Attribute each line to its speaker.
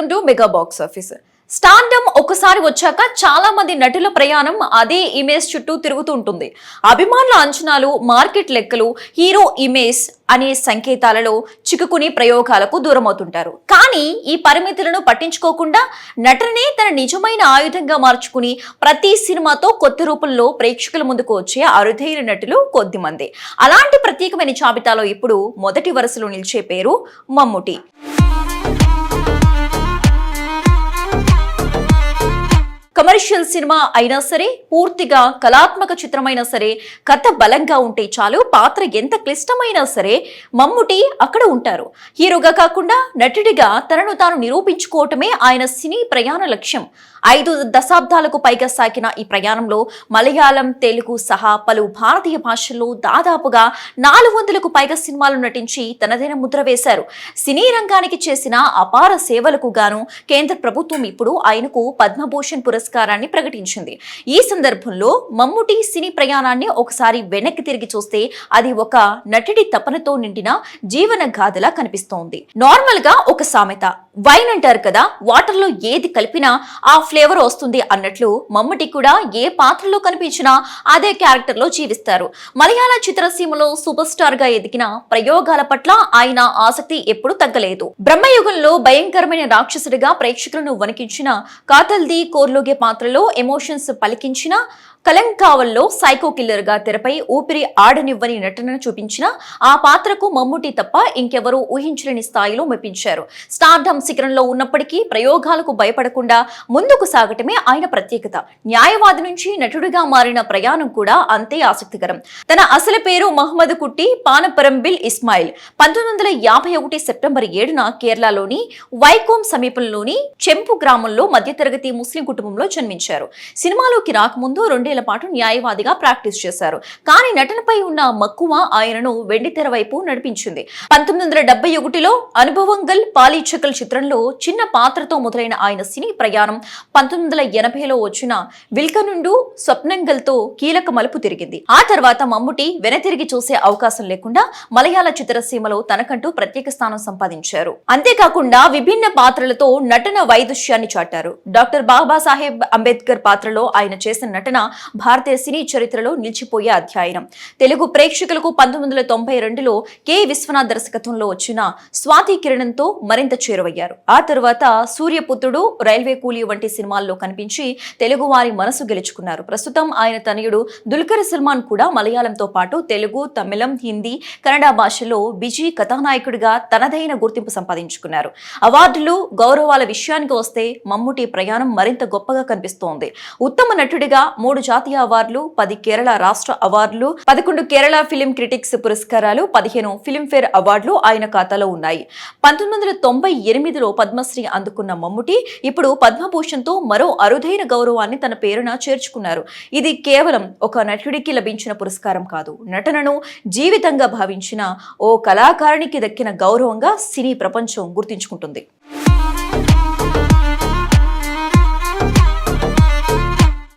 Speaker 1: Welcome to mega box office. Stardom ఒకసారి వచ్చాక చాలా మంది నటుల ప్రయాణం అదే ఇమేజ్ చుట్టూ తిరుగుతూ ఉంటుంది. అభిమానుల అంచనాలు, మార్కెట్ లెక్కలు, హీరో ఇమేజ్ అనే సంకేతాలలో చిక్కుకుని ప్రయోగాలకు దూరమవుతుంటారు. కానీ ఈ పరిమితులను పట్టించుకోకుండా నటనే తన నిజమైన ఆయుధంగా మార్చుకుని ప్రతి సినిమాతో కొత్త రూపంలో ప్రేక్షకుల ముందుకు వచ్చే అరుదైన నటులు కొద్దిమంది. అలాంటి ప్రత్యేకమైన జాబితాలో ఇప్పుడు మొదటి వరుసలో నిలిచే పేరు మమ్ముటి. కమర్షియల్ సినిమా అయినా సరే, పూర్తిగా కళాత్మక చిత్రమైనా సరే, కథ బలంగా ఉంటే చాలు, పాత్ర ఎంత క్లిష్టమైనా సరే మమ్ముటి అక్కడ ఉంటారు. హీరోగా కాకుండా నటుడిగా తనను తాను నిరూపించుకోవటమే ఆయన సినీ ప్రయాణ లక్ష్యం. 5 దశాబ్దాలకు పైగా సాగిన ఈ ప్రయాణంలో మలయాళం, తెలుగు సహా పలు భారతీయ భాషల్లో దాదాపుగా 400కు పైగా సినిమాలు నటించి తనదైన ముద్ర వేశారు. సినీ రంగానికి చేసిన అపార సేవలకు గాను కేంద్ర ప్రభుత్వం ఇప్పుడు ఆయనకు పద్మభూషణ్ పురస్కారాన్ని ప్రకటించింది. ఈ సందర్భంలో మమ్ముటి సినీ ప్రయాణాన్ని ఒకసారి వెనక్కి తిరిగి చూస్తే అది ఒక నటుడి తపనతో నిండిన జీవన గాథలా కనిపిస్తోంది. నార్మల్ గా ఒక సామెత, వైన్ అంటారు కదా, వాటర్ లో ఏది కలిపినా ఆ ఫ్లేవర్ వస్తుంది అన్నట్లు మమ్ముటి కూడా ఏ పాత్రలో కనిపించినా అదే క్యారెక్టర్ లో జీవిస్తారు. మలయాళ చిత్రసీమలో సూపర్ స్టార్ గా ఎదిగిన ప్రయోగాల పట్ల ఆయన ఆసక్తి ఎప్పుడూ తగ్గలేదు. బ్రహ్మయుగంలో భయంకరమైన రాక్షసుడిగా ప్రేక్షకులను వణికించిన కాతల్ది కోర్లోగే పాత్రలో ఎమోషన్స్ పలికించిన కలంకావల్లో సైకో కిల్లర్ గా తెరపై ఊపిరి ఆడనివ్వని నటనను చూపించిన ఆ పాత్రకు మమ్ముటి తప్ప ఇంకెవరూ ఊహించలేని స్థాయిలో మెప్పించారు. స్టార్డమ్ శిఖరంలో ఉన్నప్పటికీ ప్రయోగాలకు భయపడకుండా ముందుకు సాగటమే ఆయన ప్రత్యేకత. న్యాయవాది నుంచి నటుడిగా మారిన ప్రయాణం కూడా అంతే ఆసక్తికరం. తన అసలు పేరు మహమ్మద్ కుట్టి పానపరంబిల్ ఇస్మాయిల్. 1951 సెప్టెంబర్ 7న కేరళలోని వైకోమ్ సమీపంలోని చెంపు గ్రామంలో మధ్యతరగతి ముస్లిం కుటుంబంలో జన్మించారు. సినిమాలోకి రాకముందు 2 ఏళ్ల పాటు న్యాయవాదిగా ప్రాక్టీస్ చేశారు. కానీ నటనపై ఉన్న మక్కువ ఆయనను వెండితెర వైపు నడిపించింది. 1971లో అనుభవంగల్ పాలీచకల్ చిత్రంలో చిన్న పాత్రతో మొదలైన ఆయన సినీ ప్రయాణం 1980లో వచ్చిన విల్కనుండు స్వప్నంగల్ తో కీలక మలుపు తిరిగింది. ఆ తర్వాత మమ్ముటి వెనతిరిగి చూసే అవకాశం లేకుండా మలయాళ చిత్రసీమలో తనకంటూ ప్రత్యేక స్థానం సంపాదించారు. అంతేకాకుండా విభిన్న పాత్రలతో నటన వైదుష్యాన్ని చాటారు. డాక్టర్ బాబాసాహెబ్ అంబేద్కర్ పాత్రలో ఆయన చేసిన నటన భారతీయ సినీ చరిత్రలో నిలిచిపోయే అధ్యాయం. తెలుగు ప్రేక్షకులకు 1992లో కె విశ్వనాథ్ దర్శకత్వంలో వచ్చిన స్వాతి కిరణంతో మరింత చేరువయ్యారు. ఆ తర్వాత సూర్యపుత్రుడు, రైల్వే కూలీ వంటి సినిమాల్లో కనిపించి తెలుగు వారి మనసు గెలుచుకున్నారు. ప్రస్తుతం ఆయన తనయుడు దుల్కర్ సల్మాన్ కూడా మలయాళంతో పాటు తెలుగు, తమిళం, హిందీ, కన్నడ భాషలో బిజీ కథానాయకుడిగా తనదైన గుర్తింపు సంపాదించుకున్నారు. అవార్డులు, గౌరవాల విషయానికి వస్తే మమ్ముటి ప్రయాణం మరింత గొప్పగా కనిపిస్తోంది. ఉత్తమ నటుడిగా 3 జాతీయ అవార్డులు, 10 కేరళ రాష్ట్ర అవార్డులు, 11 కేరళ ఫిలిం క్రిటిక్స్ పురస్కారాలు, 15 ఫిలింఫేర్ అవార్డులు ఆయన ఖాతాలో ఉన్నాయి. 1998లో పద్మశ్రీ అందుకున్న మమ్ముటి ఇప్పుడు పద్మభూషణ్ తో మరో అరుదైన గౌరవాన్ని తన పేరున చేర్చుకున్నారు. ఇది కేవలం ఒక నటుడికి లభించిన పురస్కారం కాదు, నటనను జీవితంగా భావించిన ఓ కళాకారునికి దక్కిన గౌరవంగా సినీ ప్రపంచం గుర్తించుకుంటుంది.